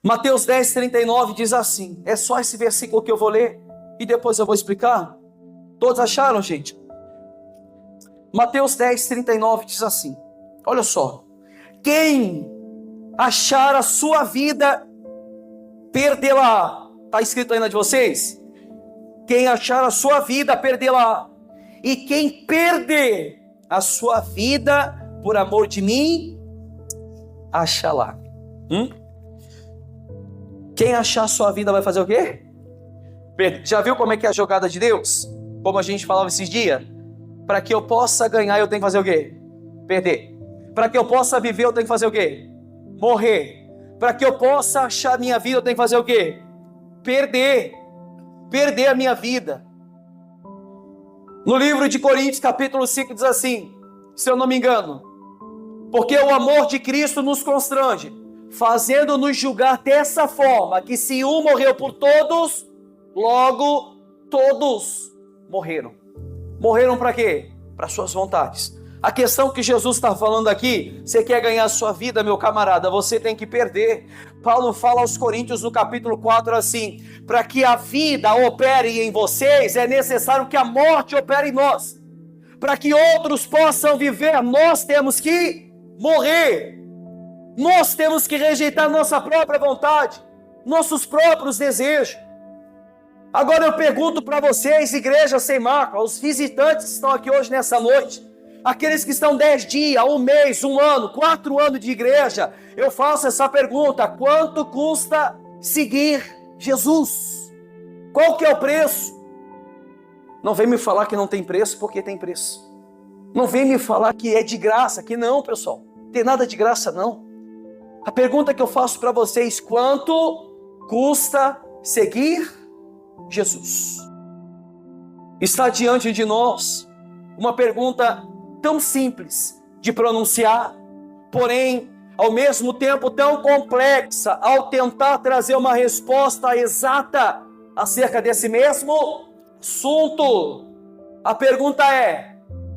Mateus 10:39 diz assim, é só esse versículo que eu vou ler e depois eu vou explicar. Todos acharam, gente? Mateus 10:39 diz assim, olha só, quem achar a sua vida, perdê-la. Está escrito aí na de vocês? Quem achar a sua vida, perdê-la. E quem perder a sua vida por amor de mim, achará. Quem achar a sua vida vai fazer o quê? Já viu como é que é a jogada de Deus? Como a gente falava esses dias? Para que eu possa ganhar, eu tenho que fazer o quê? Perder. Para que eu possa viver, eu tenho que fazer o quê? Morrer. Para que eu possa achar a minha vida, eu tenho que fazer o quê? Perder a minha vida. No livro de Coríntios, capítulo 5, diz assim, se eu não me engano, porque o amor de Cristo nos constrange, fazendo-nos julgar dessa forma, que se um morreu por todos, logo todos morreram. Morreram para quê? Para suas vontades. A questão que Jesus está falando aqui, você quer ganhar a sua vida, meu camarada, você tem que perder. Paulo fala aos Coríntios no capítulo 4 assim, para que a vida opere em vocês, é necessário que a morte opere em nós. Para que outros possam viver, nós temos que morrer. Nós temos que rejeitar nossa própria vontade, nossos próprios desejos. Agora eu pergunto para vocês, igreja sem marca, os visitantes que estão aqui hoje nessa noite, aqueles que estão 10 dias, um mês, um ano, 4 anos de igreja, eu faço essa pergunta, quanto custa seguir Jesus? Qual que é o preço? Não vem me falar que não tem preço, porque tem preço. Não vem me falar que é de graça, que não, pessoal, não tem nada de graça não. A pergunta que eu faço para vocês, quanto custa seguir Jesus? Está diante de nós uma pergunta tão simples de pronunciar, porém, ao mesmo tempo tão complexa, ao tentar trazer uma resposta exata acerca desse mesmo assunto. A pergunta é,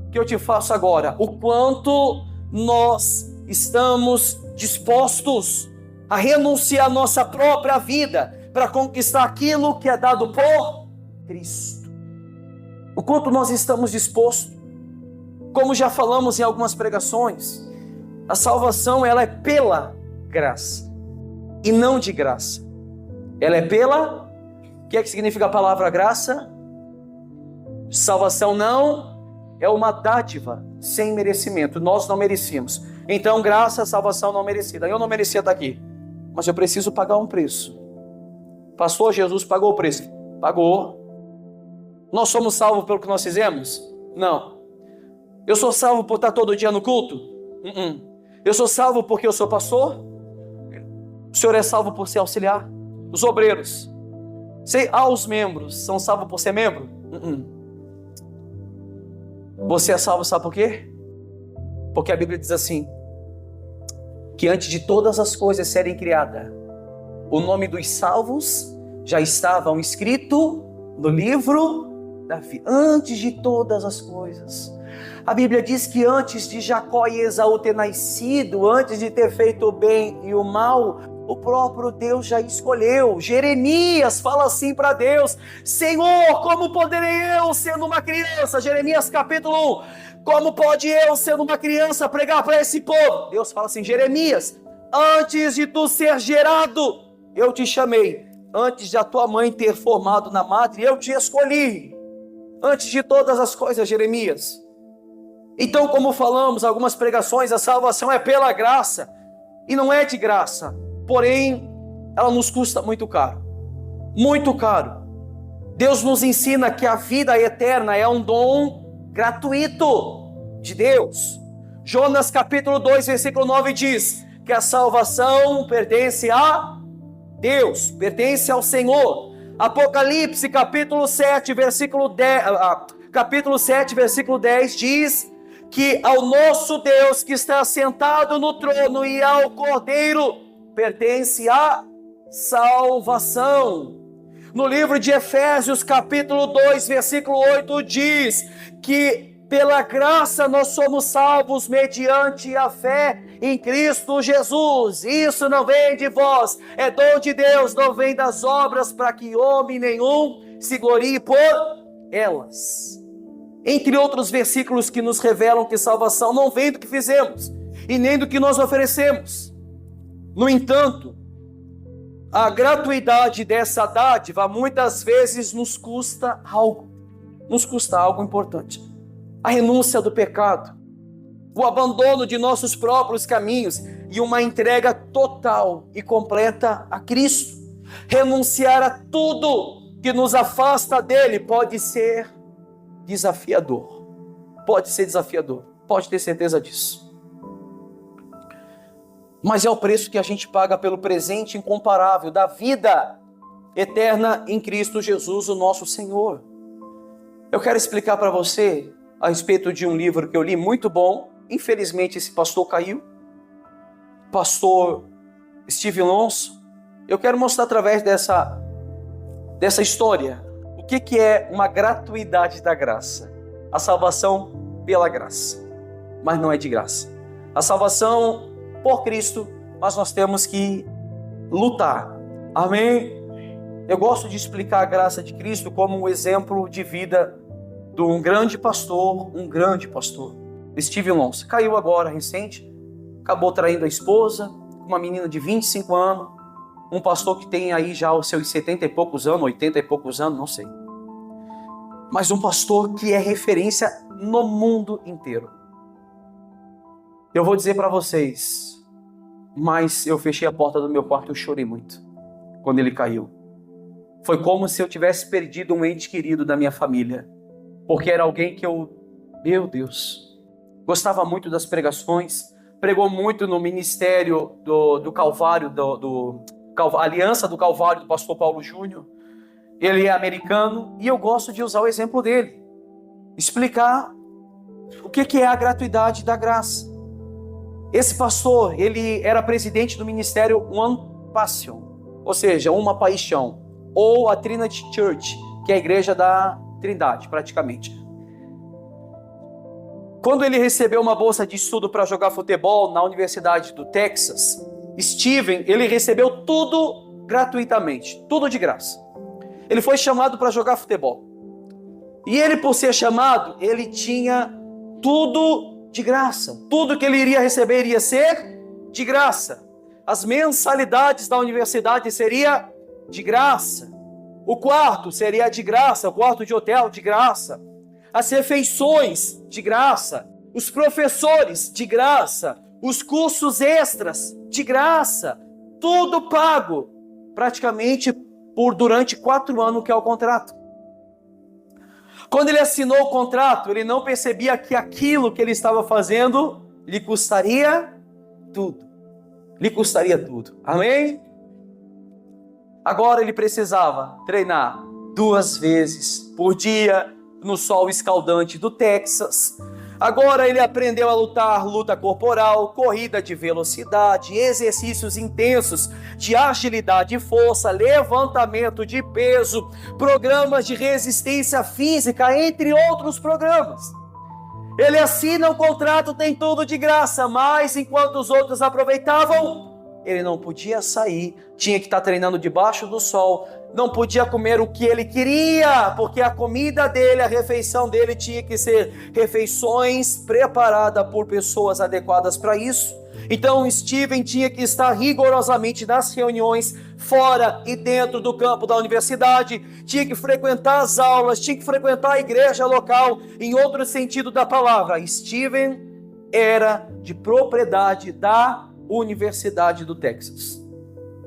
que eu te faço agora, o quanto nós estamos dispostos a renunciar a nossa própria vida para conquistar aquilo que é dado por Cristo? O quanto nós estamos dispostos? Como já falamos em algumas pregações, a salvação ela é pela graça e não de graça. Ela é pela... O que é que significa a palavra graça? Salvação não é uma dádiva sem merecimento. Nós não merecíamos. Então, graça, salvação não merecida. Eu não merecia estar aqui, mas eu preciso pagar um preço. Pastor, Jesus pagou o preço. Pagou. Nós somos salvos pelo que nós fizemos? Não. Eu sou salvo por estar todo dia no culto? Eu sou salvo porque eu sou pastor? O senhor é salvo por ser auxiliar? Os obreiros? Os membros são salvos por ser membro? Você é salvo, sabe por quê? Porque a Bíblia diz assim, que antes de todas as coisas serem criadas, o nome dos salvos já estavam escrito no livro da vida. Antes de todas as coisas. A Bíblia diz que antes de Jacó e Esaú ter nascido, antes de ter feito o bem e o mal, o próprio Deus já escolheu. Jeremias fala assim para Deus, Senhor, como poderei eu, sendo uma criança? Jeremias capítulo 1, como pode eu, sendo uma criança, pregar para esse povo? Deus fala assim, Jeremias, antes de tu ser gerado, eu te chamei. Antes de a tua mãe ter formado na madre, eu te escolhi. Antes de todas as coisas, Jeremias. Então, como falamos, algumas pregações, a salvação é pela graça, e não é de graça, porém, ela nos custa muito caro, muito caro. Deus nos ensina que a vida eterna é um dom gratuito de Deus. Jonas capítulo 2, versículo 9 diz que a salvação pertence a Deus, pertence ao Senhor. Apocalipse capítulo 7, versículo 10 diz que ao nosso Deus que está sentado no trono e ao Cordeiro pertence a salvação. No livro de Efésios capítulo 2 versículo 8 diz que Pela graça nós somos salvos mediante a fé em Cristo Jesus. Isso não vem de vós, é dom de Deus, não vem das obras, para que homem nenhum se glorie por elas. Entre outros versículos que nos revelam que salvação não vem do que fizemos e nem do que nós oferecemos. No entanto, a gratuidade dessa dádiva muitas vezes nos custa algo importante. A renúncia do pecado, o abandono de nossos próprios caminhos e uma entrega total e completa a Cristo. Renunciar a tudo que nos afasta dele pode ser desafiador. Pode ser desafiador, pode ter certeza disso. Mas é o preço que a gente paga pelo presente incomparável da vida eterna em Cristo Jesus, o nosso Senhor. Eu quero explicar para você a respeito de um livro que eu li muito bom. Infelizmente esse pastor caiu, pastor Steve Lonso. Eu quero mostrar através dessa história o que é uma gratuidade da graça. A salvação pela graça, mas não é de graça. A salvação por Cristo, mas nós temos que lutar. Amém? Eu gosto de explicar a graça de Cristo como um exemplo de vida de um grande pastor, Steve Lonso. Caiu agora, recente, acabou traindo a esposa, uma menina de 25 anos, um pastor que tem aí já os seus 70 e poucos anos, 80 e poucos anos, não sei. Mas um pastor que é referência no mundo inteiro. Eu vou dizer para vocês, mas eu fechei a porta do meu quarto e eu chorei muito quando ele caiu. Foi como se eu tivesse perdido um ente querido da minha família, porque era alguém que meu Deus, gostava muito das pregações, pregou muito no ministério do Calvário, Aliança do Calvário do pastor Paulo Júnior. Ele é americano e eu gosto de usar o exemplo dele, explicar o que é a gratuidade da graça. Esse pastor, ele era presidente do ministério One Passion, ou seja, uma paixão, ou a Trinity Church, que é a igreja da Trindade, praticamente. Quando ele recebeu uma bolsa de estudo para jogar futebol na Universidade do Texas, Steven, ele recebeu tudo gratuitamente, tudo de graça. Ele foi chamado para jogar futebol. E ele, por ser chamado, ele tinha tudo de graça. Tudo que ele iria receber iria ser de graça. As mensalidades da universidade seria de graça. O quarto seria de graça, o quarto de hotel de graça. As refeições de graça. Os professores de graça. Os cursos extras de graça. Tudo pago, praticamente durante 4 anos, que é o contrato. Quando ele assinou o contrato, ele não percebia que aquilo que ele estava fazendo lhe custaria tudo. Lhe custaria tudo. Amém? Agora ele precisava treinar 2 vezes por dia no sol escaldante do Texas. Agora ele aprendeu a luta corporal, corrida de velocidade, exercícios intensos de agilidade e força, levantamento de peso, programas de resistência física, entre outros programas. Ele assina um contrato, tem tudo de graça, mas enquanto os outros aproveitavam, ele não podia sair, tinha que estar treinando debaixo do sol, não podia comer o que ele queria, porque a comida dele, a refeição dele tinha que ser refeições preparadas por pessoas adequadas para isso. Então Steven tinha que estar rigorosamente nas reuniões, fora e dentro do campo da universidade, tinha que frequentar as aulas, tinha que frequentar a igreja local, em outro sentido da palavra. Steven era de propriedade da Universidade do Texas.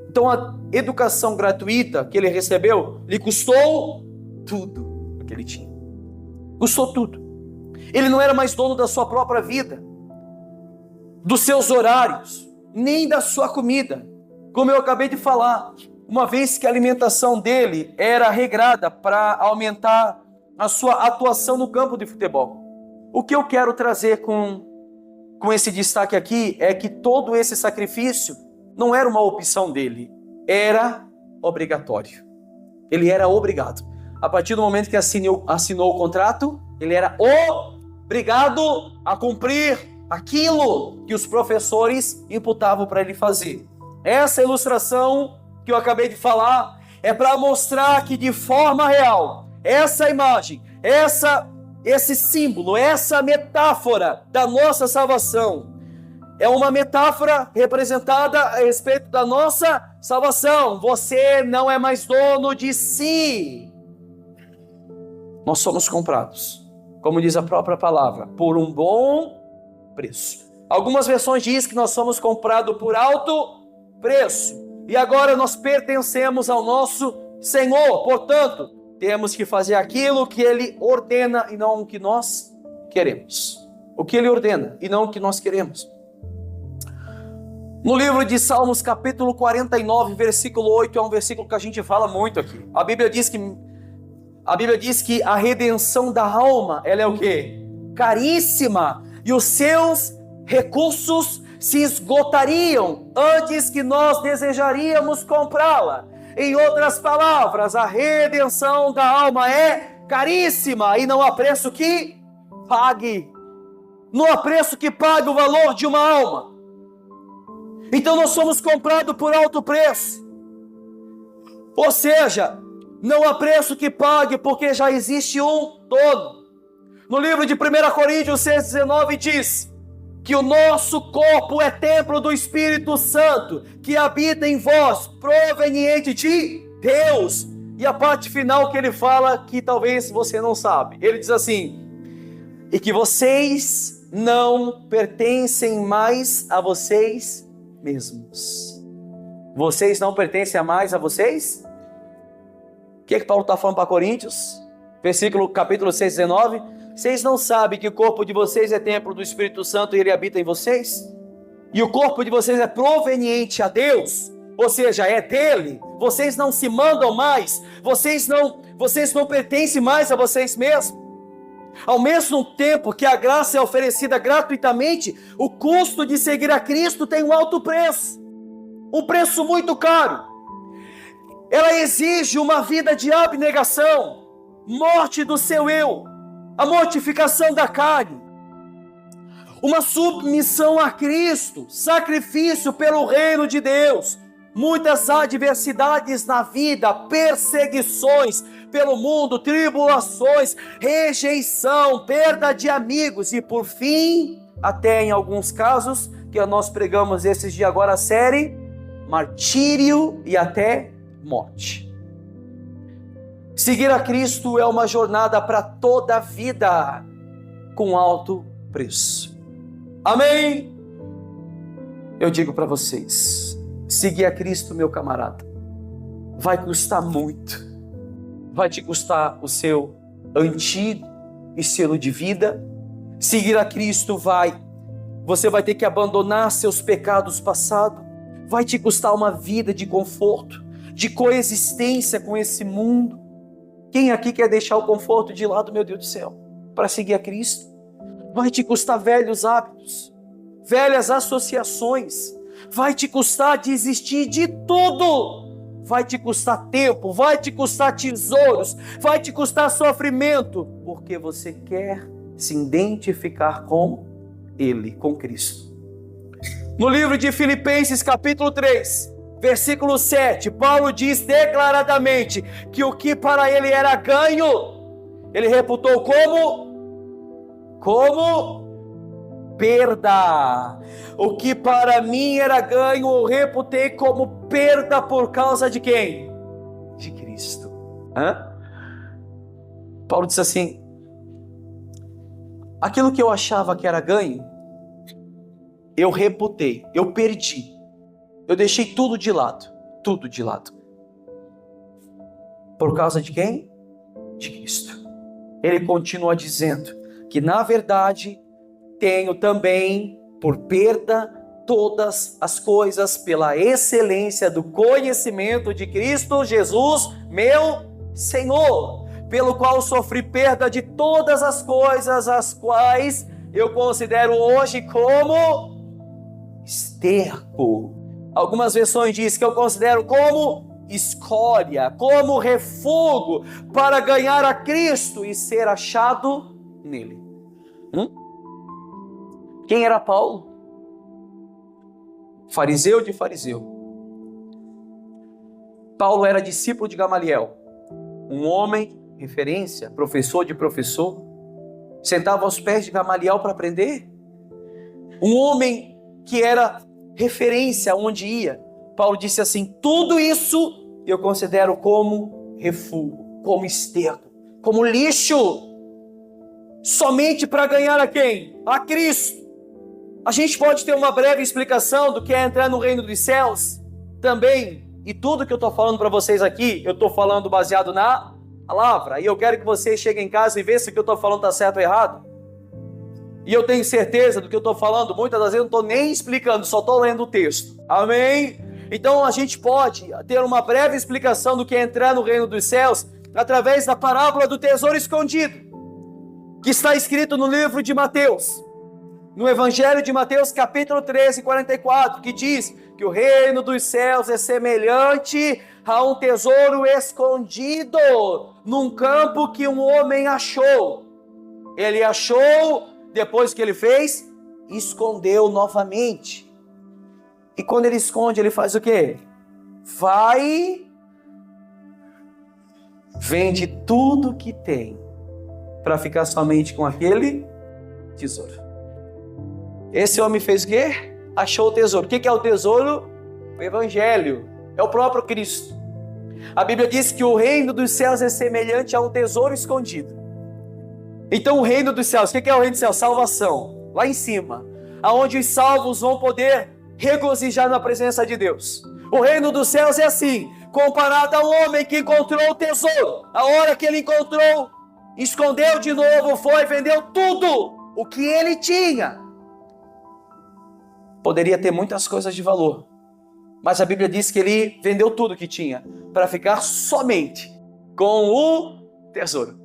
Então a educação gratuita que ele recebeu lhe custou tudo o que ele tinha. Custou tudo. Ele não era mais dono da sua própria vida, dos seus horários, nem da sua comida. Como eu acabei de falar, uma vez que a alimentação dele era regrada para aumentar a sua atuação no campo de futebol. O que eu quero trazer com esse destaque aqui é que todo esse sacrifício não era uma opção dele, era obrigatório. Ele era obrigado. A partir do momento que assinou o contrato, ele era obrigado a cumprir aquilo que os professores imputavam para ele fazer. Essa ilustração que eu acabei de falar é para mostrar que de forma real, essa imagem, esse símbolo, essa metáfora da nossa salvação, é uma metáfora representada a respeito da nossa salvação. Você não é mais dono de si. Nós somos comprados, como diz a própria palavra, por um bom preço. Algumas versões dizem que nós somos comprados por alto preço. E agora nós pertencemos ao nosso Senhor. Portanto, temos que fazer aquilo que Ele ordena e não o que nós queremos. O que Ele ordena e não o que nós queremos. No livro de Salmos, capítulo 49, versículo 8, é um versículo que a gente fala muito aqui. A Bíblia diz que a redenção da alma, ela é o quê? Caríssima. E os seus recursos se esgotariam antes que nós desejaríamos comprá-la. Em outras palavras, a redenção da alma é caríssima e não há preço que pague. Não há preço que pague o valor de uma alma. Então nós somos comprados por alto preço. Ou seja, não há preço que pague, porque já existe um dono. No livro de 1 Coríntios 6,19 diz que o nosso corpo é templo do Espírito Santo, que habita em vós, proveniente de Deus. E a parte final que ele fala, que talvez você não sabe. Ele diz assim: e que vocês não pertencem mais a vocês mesmos. Vocês não pertencem mais a vocês? O que Paulo está falando para Coríntios? Capítulo 6, 19. Vocês não sabem que o corpo de vocês é templo do Espírito Santo e ele habita em vocês? E o corpo de vocês é proveniente a Deus, ou seja, é dele. Vocês não se mandam mais, vocês não pertencem mais a vocês mesmos. Ao mesmo tempo que a graça é oferecida gratuitamente, o custo de seguir a Cristo tem um alto preço, um preço muito caro. Ela exige uma vida de abnegação, morte do seu eu, a mortificação da carne, uma submissão a Cristo, sacrifício pelo reino de Deus, muitas adversidades na vida, perseguições pelo mundo, tribulações, rejeição, perda de amigos e por fim, até em alguns casos, que nós pregamos esses dias agora a série, martírio e até morte. Seguir a Cristo é uma jornada para toda a vida, com alto preço. Amém? Eu digo para vocês, seguir a Cristo, meu camarada, vai custar muito. Vai te custar o seu antigo estilo de vida. Seguir a Cristo você vai ter que abandonar seus pecados passados. Vai te custar uma vida de conforto, de coexistência com esse mundo. Quem aqui quer deixar o conforto de lado, meu Deus do céu, para seguir a Cristo? Vai te custar velhos hábitos, velhas associações. Vai te custar desistir de tudo. Vai te custar tempo, vai te custar tesouros, vai te custar sofrimento, porque você quer se identificar com Ele, com Cristo. No livro de Filipenses, capítulo 3, versículo 7, Paulo diz declaradamente que o que para ele era ganho, ele reputou como perda. O que para mim era ganho, eu reputei como perda por causa de quem? De Cristo. Paulo disse assim: aquilo que eu achava que era ganho, eu reputei, eu perdi. Eu deixei tudo de lado. Por causa de quem? De Cristo. Ele continua dizendo que na verdade tenho também por perda todas as coisas pela excelência do conhecimento de Cristo Jesus, meu Senhor, pelo qual sofri perda de todas as coisas, as quais eu considero hoje como esterco. Algumas versões dizem que eu considero como escória, como refúgio, para ganhar a Cristo e ser achado nele. Quem era Paulo? Fariseu de fariseu. Paulo era discípulo de Gamaliel, um homem, referência, professor de professor, sentava aos pés de Gamaliel para aprender. Um homem que era referência onde ia. Paulo disse assim: tudo isso eu considero como refúgio, como esterco, como lixo, somente para ganhar a quem? A Cristo. A gente pode ter uma breve explicação do que é entrar no reino dos céus também. E tudo que eu estou falando para vocês aqui, eu estou falando baseado na palavra. E eu quero que vocês cheguem em casa e vejam se o que eu estou falando está certo ou errado. E eu tenho certeza do que eu estou falando. Muitas das vezes eu não estou nem explicando, só estou lendo o texto. Amém? Então a gente pode ter uma breve explicação do que é entrar no reino dos céus através da parábola do tesouro escondido, que está escrito no livro de Mateus. No Evangelho de Mateus, capítulo 13, 44, que diz que o reino dos céus é semelhante a um tesouro escondido num campo que um homem achou. Ele achou, depois que ele fez, escondeu novamente. E quando ele esconde, ele faz o quê? Vai, vende tudo que tem para ficar somente com aquele tesouro. Esse homem fez o quê? Achou o tesouro. O que é o tesouro? O Evangelho. É o próprio Cristo. A Bíblia diz que o reino dos céus é semelhante a um tesouro escondido. Então o reino dos céus, o que é o reino dos céus? Salvação. Lá em cima. Aonde os salvos vão poder regozijar na presença de Deus. O reino dos céus é assim, comparado ao homem que encontrou o tesouro. A hora que ele encontrou, escondeu de novo, foi, vendeu tudo o que ele tinha. Poderia ter muitas coisas de valor, mas a Bíblia diz que ele vendeu tudo que tinha para ficar somente com o tesouro.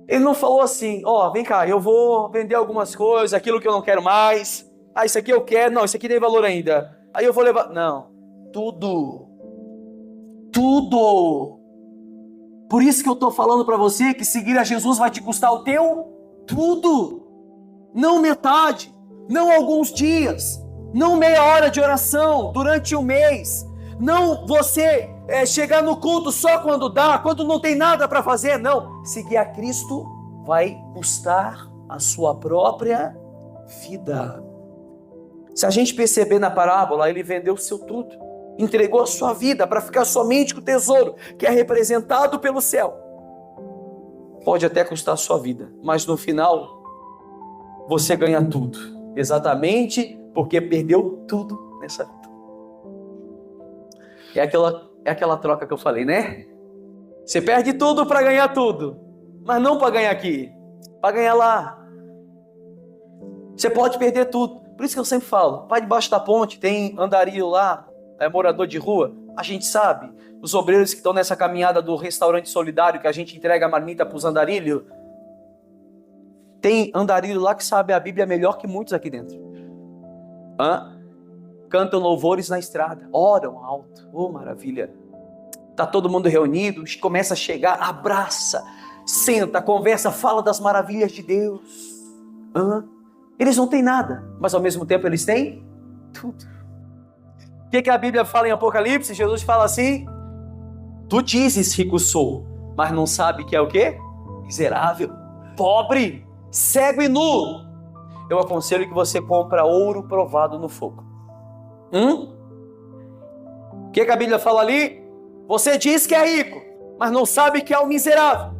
Ele não falou assim: vem cá, eu vou vender algumas coisas, aquilo que eu não quero mais. Isso aqui eu quero, não, isso aqui tem valor ainda. Aí eu vou levar. Não, tudo. Por isso que eu estou falando para você que seguir a Jesus vai te custar o teu tudo. Não metade, não alguns dias, não meia hora de oração durante um mês, não você chegar no culto só quando dá, quando não tem nada para fazer, não. Seguir a Cristo vai custar a sua própria vida. Se a gente perceber na parábola, ele vendeu o seu tudo, entregou a sua vida para ficar somente com o tesouro, que é representado pelo céu. Pode até custar a sua vida, mas no final, você ganha tudo, exatamente porque perdeu tudo nessa vida. É aquela troca que eu falei, né? Você perde tudo para ganhar tudo, mas não para ganhar aqui, para ganhar lá. Você pode perder tudo. Por isso que eu sempre falo, vai debaixo da ponte, tem andarilho lá, é morador de rua, a gente sabe, os obreiros que estão nessa caminhada do restaurante solidário, que a gente entrega a marmita para os andarilhos, tem andarilho lá que sabe a Bíblia melhor que muitos aqui dentro. Cantam louvores na estrada, oram alto, maravilha. Tá todo mundo reunido, começa a chegar, abraça, senta, conversa, fala das maravilhas de Deus. Eles não têm nada, mas ao mesmo tempo eles têm tudo. O que a Bíblia fala em Apocalipse? Jesus fala assim: tu dizes rico sou, mas não sabe que é o quê? Miserável, pobre, cego e nu. Eu aconselho que você compre ouro provado no fogo. O que a Bíblia fala ali? Você diz que é rico, mas não sabe que é o miserável.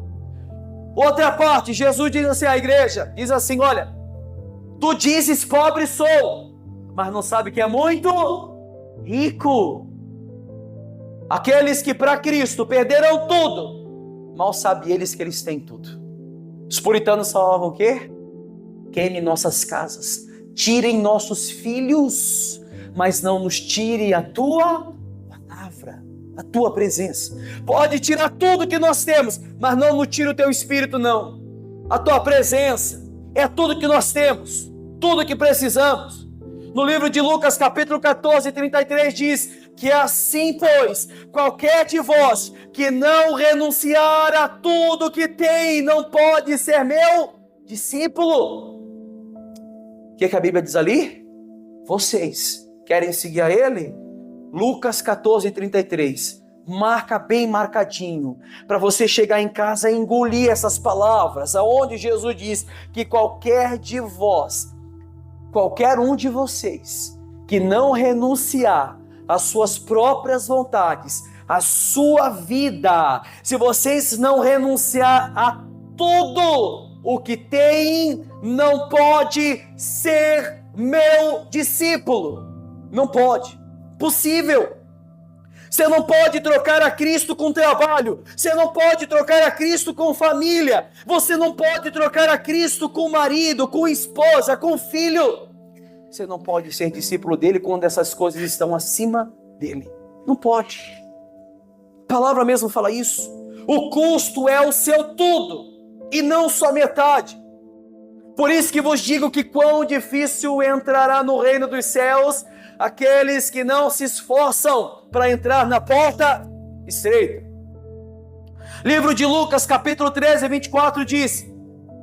Outra parte, Jesus diz assim à igreja, diz assim: olha, tu dizes pobre sou, mas não sabe que é muito rico. Aqueles que para Cristo perderam tudo, mal sabem eles que eles têm tudo. Os puritanos falavam o quê? Queime nossas casas, tirem nossos filhos, mas não nos tire a tua palavra, a tua presença. Pode tirar tudo que nós temos, mas não nos tire o teu espírito, não. A tua presença é tudo que nós temos, tudo que precisamos. No livro de Lucas, capítulo 14, 33, diz que assim, pois, qualquer de vós que não renunciar a tudo que tem, não pode ser meu discípulo. que a Bíblia diz ali? Vocês querem seguir a Ele? Lucas 14:33. Marca bem marcadinho, para você chegar em casa e engolir essas palavras, aonde Jesus diz que qualquer um de vocês, que não renunciar às suas próprias vontades, à sua vida, se vocês não renunciar a tudo o que tem, não pode ser meu discípulo. Não pode. Possível. Você não pode trocar a Cristo com trabalho. Você não pode trocar a Cristo com família. Você não pode trocar a Cristo com marido, com esposa, com filho. Você não pode ser discípulo dele quando essas coisas estão acima dele. Não pode. A palavra mesmo fala isso. O custo é o seu tudo e não só metade. Por isso que vos digo que quão difícil entrará no reino dos céus aqueles que não se esforçam para entrar na porta estreita. Livro de Lucas, capítulo 13, 24 diz: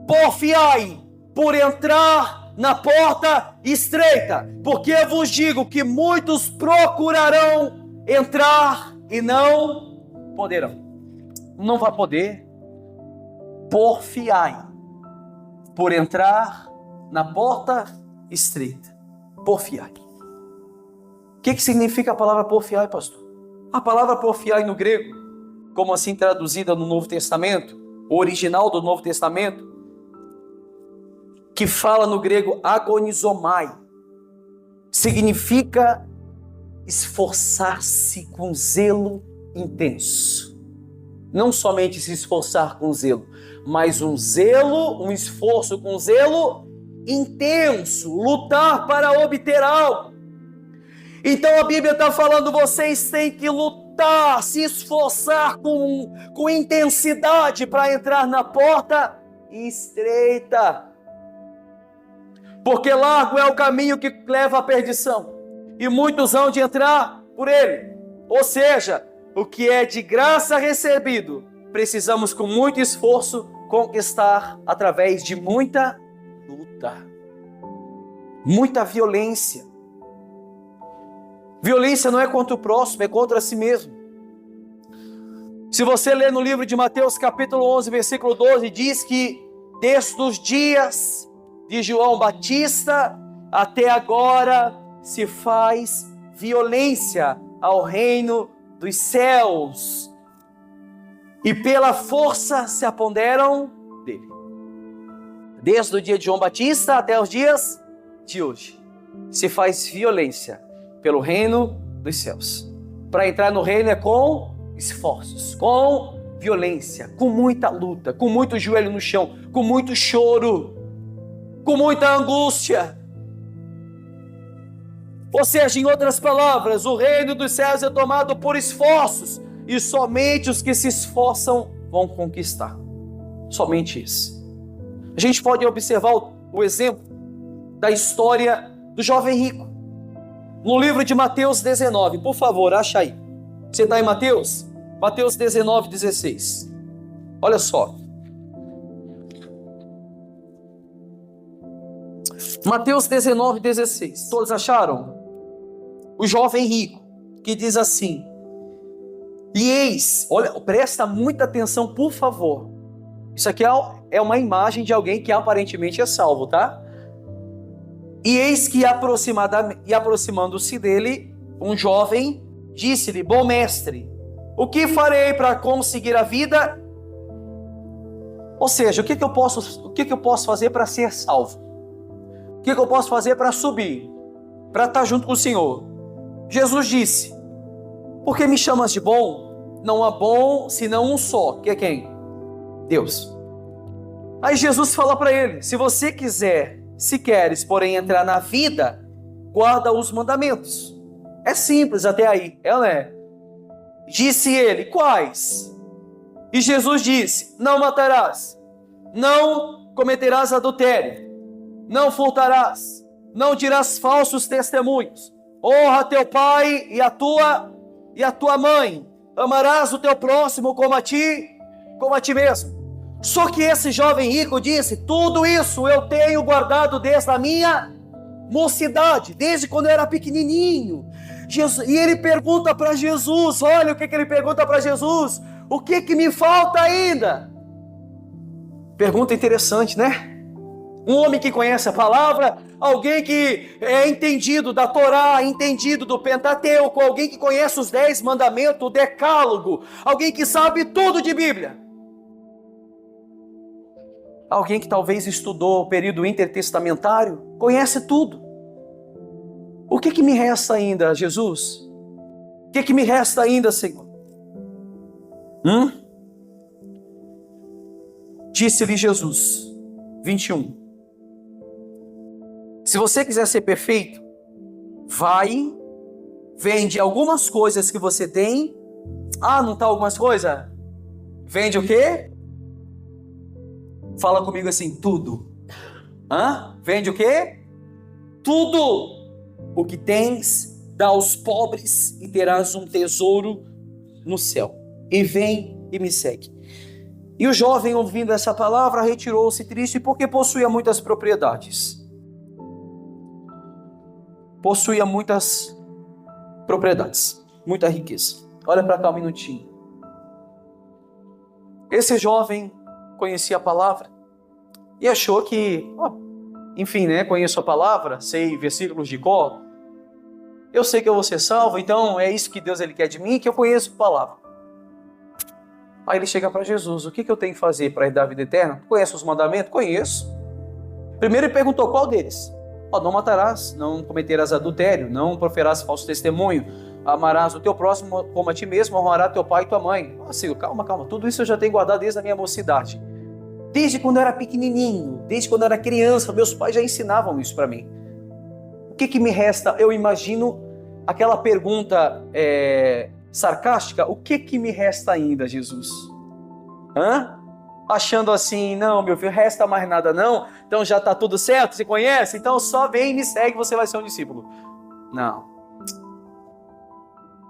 porfiai por entrar na porta estreita, porque eu vos digo que muitos procurarão entrar e não poderão. Não vai poder. Porfiai por entrar na porta estreita. Porfiai. O que significa a palavra porfiai, pastor? A palavra porfiai no grego, como assim traduzida no Novo Testamento, o original do Novo Testamento, que fala no grego agonizomai, significa esforçar-se com zelo intenso. Não somente se esforçar com zelo, mas um esforço com zelo intenso, lutar para obter algo. Então a Bíblia está falando, vocês têm que lutar, se esforçar com intensidade para entrar na porta estreita. Porque largo é o caminho que leva à perdição, e muitos hão de entrar por ele. Ou seja, o que é de graça recebido, precisamos com muito esforço conquistar através de muita luta, muita violência. Violência não é contra o próximo, é contra si mesmo. Se você ler no livro de Mateus capítulo 11, versículo 12, diz que desde os dias de João Batista até agora se faz violência ao reino dos céus, e pela força se apoderam dele. Desde o dia de João Batista até os dias de hoje se faz violência pelo reino dos céus. Para entrar no reino é com esforços, com violência, com muita luta, com muito joelho no chão, com muito choro, com muita angústia. Ou seja, em outras palavras, o reino dos céus é tomado por esforços, e somente os que se esforçam vão conquistar. Somente isso. A gente pode observar o exemplo da história do jovem rico no livro de Mateus 19, por favor, acha aí. Você está em Mateus? Mateus 19, 16. Olha só. Mateus 19, 16. Todos acharam? O jovem rico, que diz assim: e eis, olha, presta muita atenção, por favor. Isso aqui é uma imagem de alguém que aparentemente é salvo, tá? E eis que aproximando-se dele, um jovem disse-lhe: bom mestre, o que farei para conseguir a vida? Ou seja, o que eu posso fazer para ser salvo? O que eu posso fazer para subir? Para estar junto com o Senhor? Jesus disse: por que me chamas de bom? Não há bom senão um só, que é quem? Deus. Aí Jesus fala para ele: se queres, porém, entrar na vida, guarda os mandamentos. É simples até aí, é ou não é? Disse ele: quais? E Jesus disse: não matarás, não cometerás adultério, não furtarás, não dirás falsos testemunhos, honra teu pai e a tua mãe, amarás o teu próximo como a ti mesmo. Só que esse jovem rico disse: tudo isso eu tenho guardado desde a minha mocidade, desde quando eu era pequenininho. E ele pergunta para Jesus, olha o que ele pergunta para Jesus: o que me falta ainda? Pergunta interessante, né? Um homem que conhece a palavra, alguém que é entendido da Torá, entendido do Pentateuco, alguém que conhece os 10 mandamentos, o Decálogo, alguém que sabe tudo de Bíblia. Alguém que talvez estudou o período intertestamentário, conhece tudo. O que me resta ainda, Jesus? O que me resta ainda, Senhor? Disse-lhe Jesus, 21. Se você quiser ser perfeito, vai, vende algumas coisas que você tem. Não está algumas coisas? Vende o quê? Fala comigo assim, tudo. Vende o quê? Tudo o que tens, dá aos pobres e terás um tesouro no céu. E vem e me segue. E o jovem, ouvindo essa palavra, retirou-se triste porque possuía muitas propriedades. Possuía muitas propriedades, muita riqueza. Olha para cá um minutinho. Esse jovem conhecia a palavra e achou que, enfim, né, conheço a palavra, sei versículos de cor, eu sei que eu vou ser salvo, então é isso que Deus ele quer de mim, que eu conheço a palavra. Aí ele chega para Jesus: o que eu tenho que fazer para herdar a vida eterna? Conhece os mandamentos? Conheço. Primeiro ele perguntou qual deles. Não matarás, não cometerás adultério, não proferás falso testemunho, amarás o teu próximo como a ti mesmo, honrarás teu pai e tua mãe. Senhor, calma, tudo isso eu já tenho guardado desde a minha mocidade. Desde quando eu era pequenininho, desde quando eu era criança, meus pais já ensinavam isso para mim. O que me resta? Eu imagino aquela pergunta sarcástica: o que me resta ainda, Jesus? Achando assim, não, meu filho, resta mais nada não, então já está tudo certo, você conhece? Então só vem e me segue, você vai ser um discípulo. Não.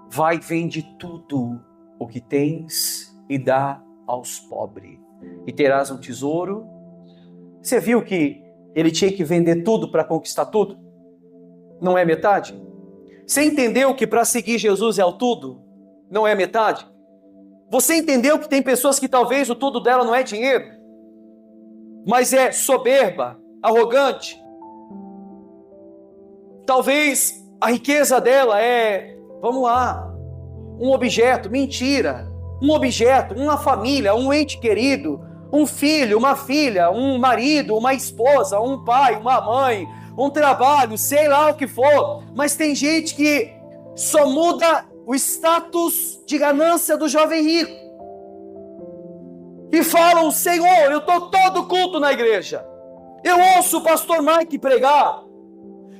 Vai, vende tudo o que tens e dá aos pobres, e terás um tesouro. Você viu que ele tinha que vender tudo para conquistar tudo? Não é metade? Você entendeu que para seguir Jesus é o tudo? Não é metade? Você entendeu que tem pessoas que talvez o tudo dela não é dinheiro, mas é soberba, arrogante? Talvez a riqueza dela é, vamos lá, um objeto, mentira. Um objeto, uma família, um ente querido, um filho, uma filha, um marido, uma esposa, um pai, uma mãe, um trabalho, sei lá o que for. Mas tem gente que só muda o status de ganância do jovem rico. E falam: Senhor, eu estou todo culto na igreja. Eu ouço o pastor Mike pregar.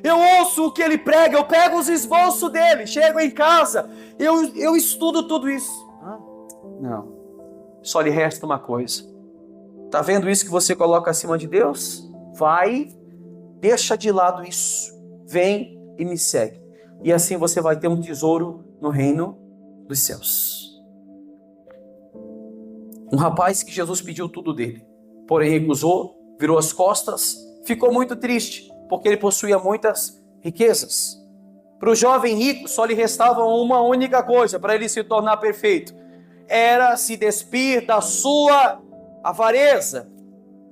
Eu ouço o que ele prega, eu pego os esboços dele, chego em casa, eu estudo tudo isso. Não. Só lhe resta uma coisa. Está vendo isso que você coloca acima de Deus? Vai, deixa de lado isso. Vem e me segue. E assim você vai ter um tesouro no reino dos céus. Um rapaz que Jesus pediu tudo dele, porém recusou, virou as costas, ficou muito triste, porque ele possuía muitas riquezas. Para o jovem rico só lhe restava uma única coisa para ele se tornar perfeito: era se despir da sua avareza,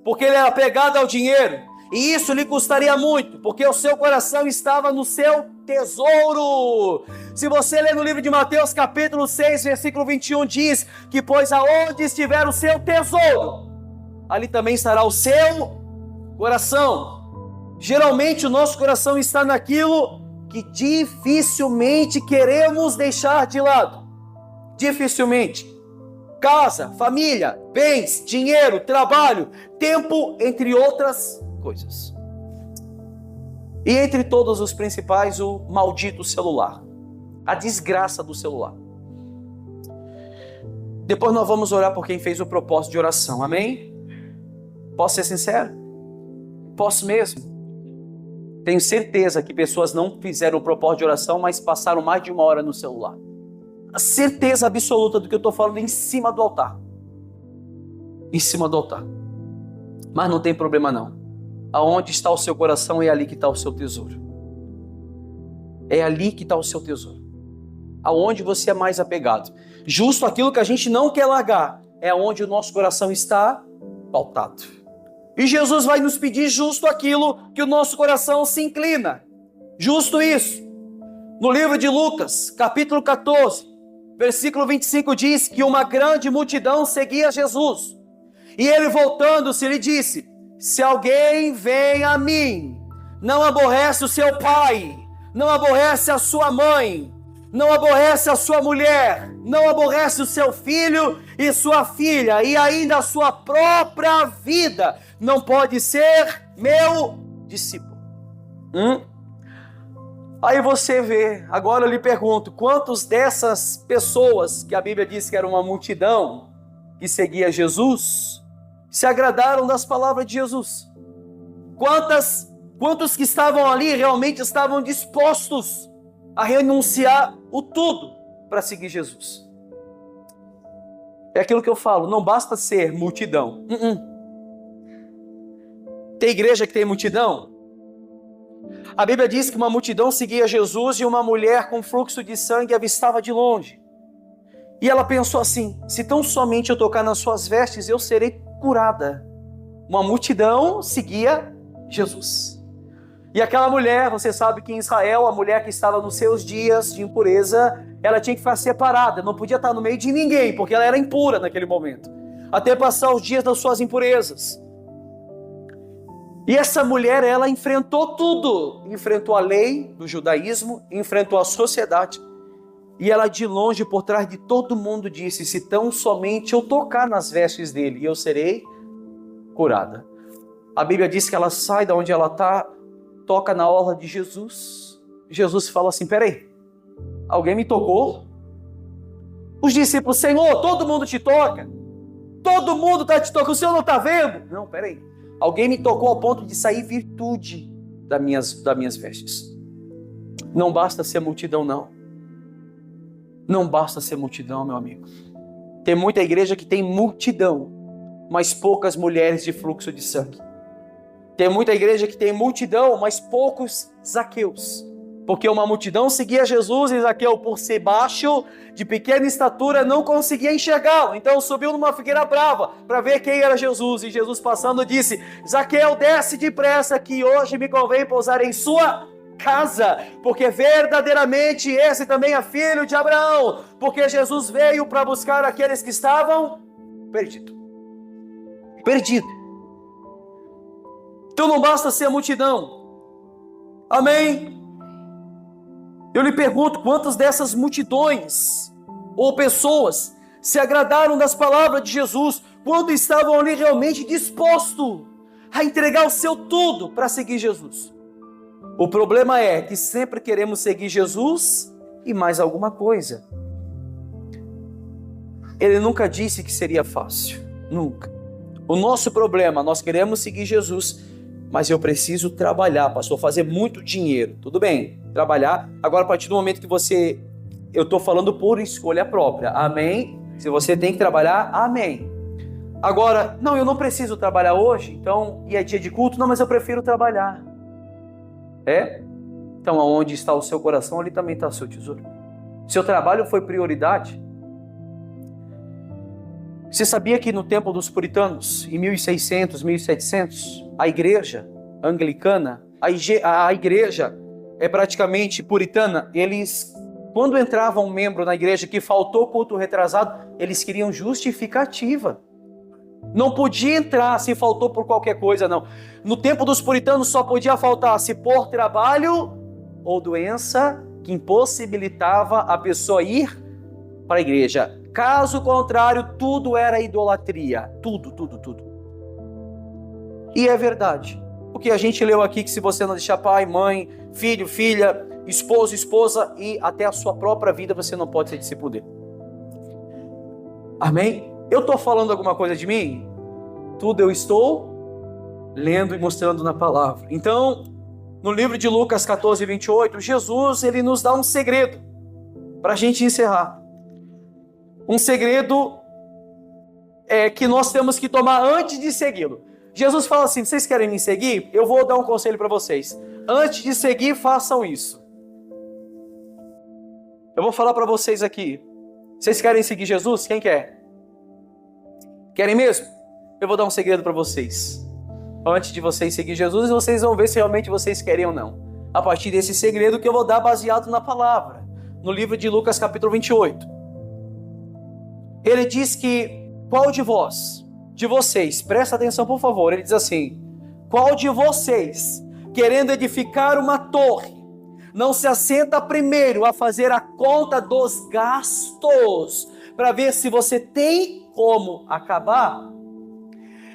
porque ele era apegado ao dinheiro, e isso lhe custaria muito, porque o seu coração estava no seu tesouro. Se você ler no livro de Mateus capítulo 6, versículo 21, diz que pois aonde estiver o seu tesouro, ali também estará o seu coração. Geralmente o nosso coração está naquilo que dificilmente queremos deixar de lado. Dificilmente. Casa, família, bens, dinheiro, trabalho, tempo, entre outras coisas. E entre todos os principais, o maldito celular. A desgraça do celular. Depois nós vamos orar por quem fez o propósito de oração. Amém? Posso ser sincero? Posso mesmo. Tenho certeza que pessoas não fizeram o propósito de oração, mas passaram mais de 1 hora no celular. A certeza absoluta do que eu estou falando em cima do altar. Em cima do altar. Mas não tem problema não. aonde está o seu coração, é ali que está o seu tesouro. É ali que está o seu tesouro. Aonde você é mais apegado. Justo aquilo que a gente não quer largar, é aonde o nosso coração está pautado. E Jesus vai nos pedir justo aquilo que o nosso coração se inclina. Justo isso. No livro de Lucas, capítulo 14, versículo 25 diz que uma grande multidão seguia Jesus. E ele voltando-se, lhe disse: se alguém vem a mim, não aborrece o seu pai, não aborrece a sua mãe, não aborrece a sua mulher, não aborrece o seu filho e sua filha, e ainda a sua própria vida, não pode ser meu discípulo. Aí você vê, agora eu lhe pergunto, quantos dessas pessoas, que a Bíblia diz que era uma multidão, que seguia Jesus, se agradaram das palavras de Jesus? Quantos que estavam ali realmente estavam dispostos a renunciar o tudo para seguir Jesus? É aquilo que eu falo, não basta ser multidão. Tem igreja que tem multidão? A Bíblia diz que uma multidão seguia Jesus e uma mulher com fluxo de sangue avistava de longe. E ela pensou assim: se tão somente eu tocar nas suas vestes, eu serei curada. Uma multidão seguia Jesus. E aquela mulher, você sabe que em Israel, a mulher que estava nos seus dias de impureza, ela tinha que ficar separada, não podia estar no meio de ninguém, porque ela era impura naquele momento, até passar os dias das suas impurezas. E essa mulher, ela enfrentou tudo, enfrentou a lei do judaísmo, enfrentou a sociedade, e ela de longe, por trás de todo mundo, disse: se tão somente eu tocar nas vestes dele, eu serei curada. A Bíblia diz que ela sai da onde ela está, toca na orla de Jesus. Jesus fala assim: peraí, alguém me tocou? Os discípulos: Senhor, todo mundo te toca, todo mundo está te tocando, o Senhor não está vendo? Não, peraí, alguém me tocou ao ponto de sair virtude das minhas vestes. Não basta ser multidão, não. Não basta ser multidão, meu amigo. Tem muita igreja que tem multidão, mas poucas mulheres de fluxo de sangue. Tem muita igreja que tem multidão, mas poucos Zaqueus. Porque uma multidão seguia Jesus e Zaqueu, por ser baixo, de pequena estatura, não conseguia enxergá-lo. Então subiu numa figueira brava para ver quem era Jesus. E Jesus passando disse: Zaqueu, desce depressa, que hoje me convém pousar em sua casa, porque verdadeiramente esse também é filho de Abraão. Porque Jesus veio para buscar aqueles que estavam perdidos. Então não basta ser multidão. Amém? Eu lhe pergunto, quantas dessas multidões ou pessoas se agradaram das palavras de Jesus quando estavam ali realmente dispostos a entregar o seu tudo para seguir Jesus? O problema é que sempre queremos seguir Jesus e mais alguma coisa. Ele nunca disse que seria fácil, nunca. O nosso problema, nós queremos seguir Jesus, mas eu preciso trabalhar, pastor, fazer muito dinheiro. Tudo bem, trabalhar. Agora, a partir do momento que eu estou falando por escolha própria, amém? Se você tem que trabalhar, amém. Agora, não, eu não preciso trabalhar hoje, então, e é dia de culto, não, mas eu prefiro trabalhar. Então, aonde está o seu coração, ali também está o seu tesouro. Seu trabalho foi prioridade. Você sabia que no tempo dos puritanos, em 1600, 1700, a igreja anglicana, a igreja é praticamente puritana, eles, quando entrava um membro na igreja que faltou culto retrasado, eles queriam justificativa. Não podia entrar se faltou por qualquer coisa, não. No tempo dos puritanos só podia faltar se por trabalho ou doença que impossibilitava a pessoa ir para a igreja. Caso contrário, tudo era idolatria. Tudo. E é verdade. Porque a gente leu aqui que se você não deixar pai, mãe, filho, filha, esposo, esposa e até a sua própria vida, você não pode ser discípulo dele. Amém? Eu estou falando alguma coisa de mim? Tudo eu estou lendo e mostrando na palavra. Então, no livro de Lucas 14, 28, Jesus, ele nos dá um segredo para a gente encerrar. Um segredo que nós temos que tomar antes de segui-lo. Jesus fala assim: vocês querem me seguir? Eu vou dar um conselho para vocês. Antes de seguir, façam isso. Eu vou falar para vocês aqui. Vocês querem seguir Jesus? Quem quer? Querem mesmo? Eu vou dar um segredo para vocês. Antes de vocês seguir Jesus, vocês vão ver se realmente vocês querem ou não. A partir desse segredo que eu vou dar baseado na palavra. No livro de Lucas capítulo 28. Ele diz que, qual de vocês, presta atenção por favor, ele diz assim: qual de vocês, querendo edificar uma torre, não se assenta primeiro a fazer a conta dos gastos, para ver se você tem como acabar?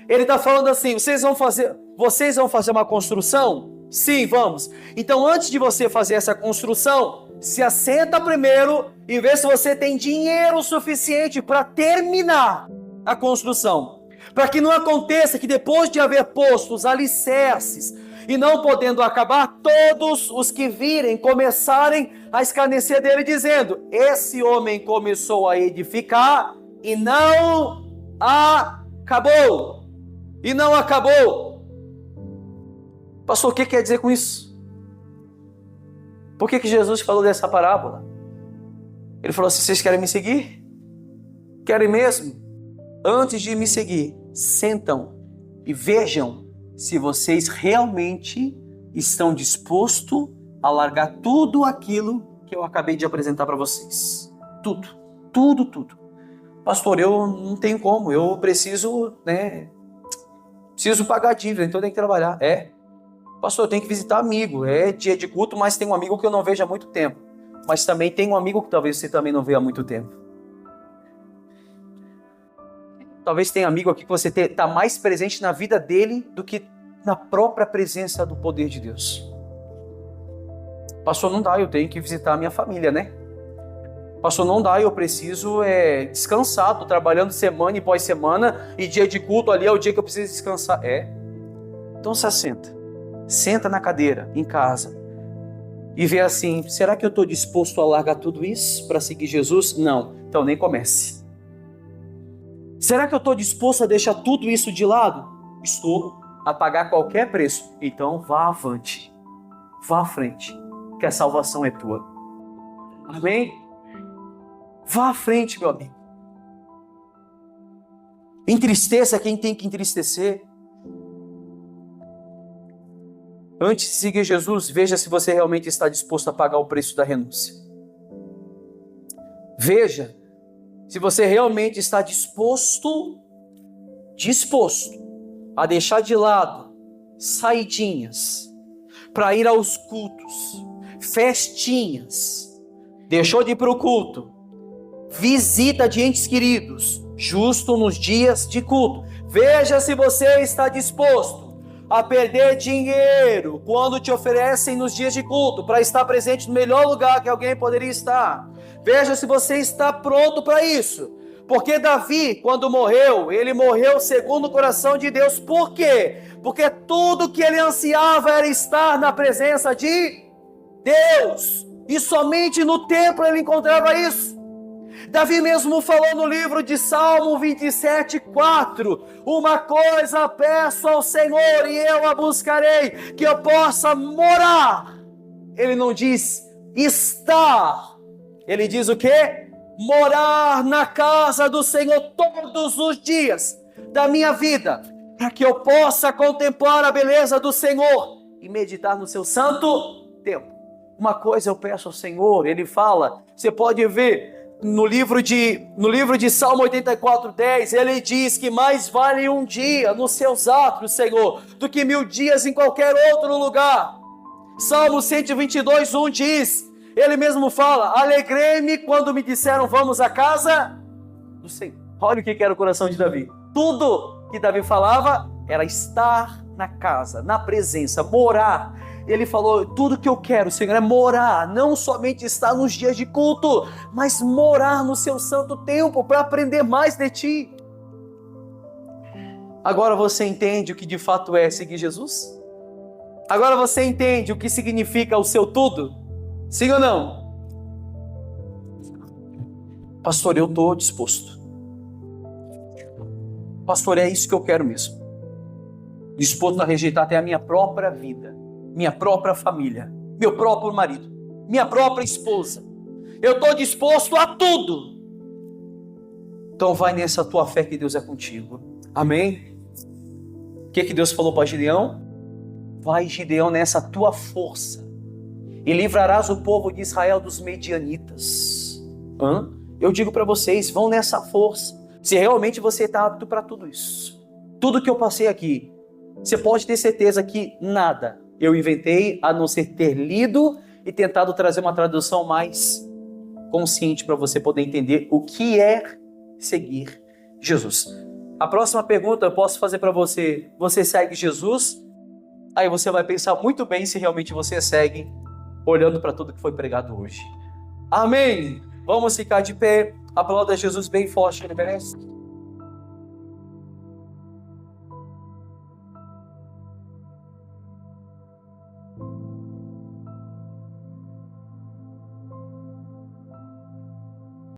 Ele está falando assim: vocês vão fazer uma construção? Sim, vamos. Então, antes de você fazer essa construção, se assenta primeiro e vê se você tem dinheiro suficiente para terminar a construção. Para que não aconteça que depois de haver posto os alicerces e não podendo acabar, todos os que virem começarem a escarnecer dele, dizendo: esse homem começou a edificar e não acabou. E não acabou. Pastor, o que quer dizer com isso? Por que Jesus falou dessa parábola? Ele falou assim: vocês querem me seguir? Querem mesmo? Antes de me seguir, sentam e vejam se vocês realmente estão dispostos a largar tudo aquilo que eu acabei de apresentar para vocês. Tudo. Pastor, eu não tenho como, eu preciso pagar a dívida, então eu tenho que trabalhar. Pastor, eu tenho que visitar amigo, é dia de culto, mas tem um amigo que eu não vejo há muito tempo. Mas também tem um amigo que talvez você também não vê há muito tempo. Talvez tenha amigo aqui que você está mais presente na vida dele do que na própria presença do poder de Deus. Pastor, não dá, eu tenho que visitar a minha família, né? Pastor, não dá, eu preciso descansar, estou trabalhando semana e pós semana, e dia de culto ali é o dia que eu preciso descansar. Então se assenta. Senta na cadeira, em casa, e vê assim: será que eu estou disposto a largar tudo isso para seguir Jesus? Não, então nem comece. Será que eu estou disposto a deixar tudo isso de lado? Estou, a pagar qualquer preço. Então vá avante, vá à frente, que a salvação é tua. Amém? Vá à frente, meu amigo. Entristeça quem tem que entristecer. Antes de seguir Jesus, veja se você realmente está disposto a pagar o preço da renúncia. Veja se você realmente está disposto a deixar de lado saidinhas para ir aos cultos, festinhas, deixou de ir para o culto, visita de entes queridos, justo nos dias de culto. Veja se você está disposto a perder dinheiro quando te oferecem nos dias de culto para estar presente no melhor lugar que alguém poderia estar. Veja se você está pronto para isso. Porque Davi, quando morreu, ele morreu segundo o coração de Deus. Por quê? Porque tudo que ele ansiava era estar na presença de Deus. E somente no templo ele encontrava isso. Davi mesmo falou no livro de Salmo 27:4: uma coisa peço ao Senhor e eu a buscarei, que eu possa morar. Ele não diz estar, ele diz o quê? Morar na casa do Senhor todos os dias da minha vida, para que eu possa contemplar a beleza do Senhor e meditar no seu santo templo. Uma coisa eu peço ao Senhor, ele fala, você pode ver no livro de Salmo 84:10, ele diz que mais vale um dia nos seus atos, Senhor, do que 1000 dias em qualquer outro lugar. Salmo 122:1 diz, ele mesmo fala, alegrei-me quando me disseram vamos à casa do Senhor. Olha o que era o coração de Davi. Tudo que Davi falava era estar na casa, na presença, morar. Ele falou, tudo que eu quero, Senhor, é morar, não somente estar nos dias de culto, mas morar no seu santo templo para aprender mais de ti. Agora você entende o que de fato é seguir Jesus? Agora você entende o que significa o seu tudo? Sim ou não? Pastor, eu estou disposto. Pastor, é isso que eu quero mesmo. disposto a rejeitar até a minha própria vida, minha própria família, meu próprio marido, minha própria esposa. Eu estou disposto a tudo. Então vai nessa tua fé que Deus é contigo. Amém? O que Deus falou para Gideão? Vai, Gideão, nessa tua força e livrarás o povo de Israel dos medianitas. Eu digo para vocês, vão nessa força. Se realmente você está apto para tudo isso, tudo que eu passei aqui, você pode ter certeza que nada eu inventei a não ser ter lido e tentado trazer uma tradução mais consciente para você poder entender o que é seguir Jesus. A próxima pergunta eu posso fazer para você: você segue Jesus? Aí você vai pensar muito bem se realmente você segue, olhando para tudo que foi pregado hoje. Amém? Vamos ficar de pé. Aplauda Jesus bem forte, ele merece.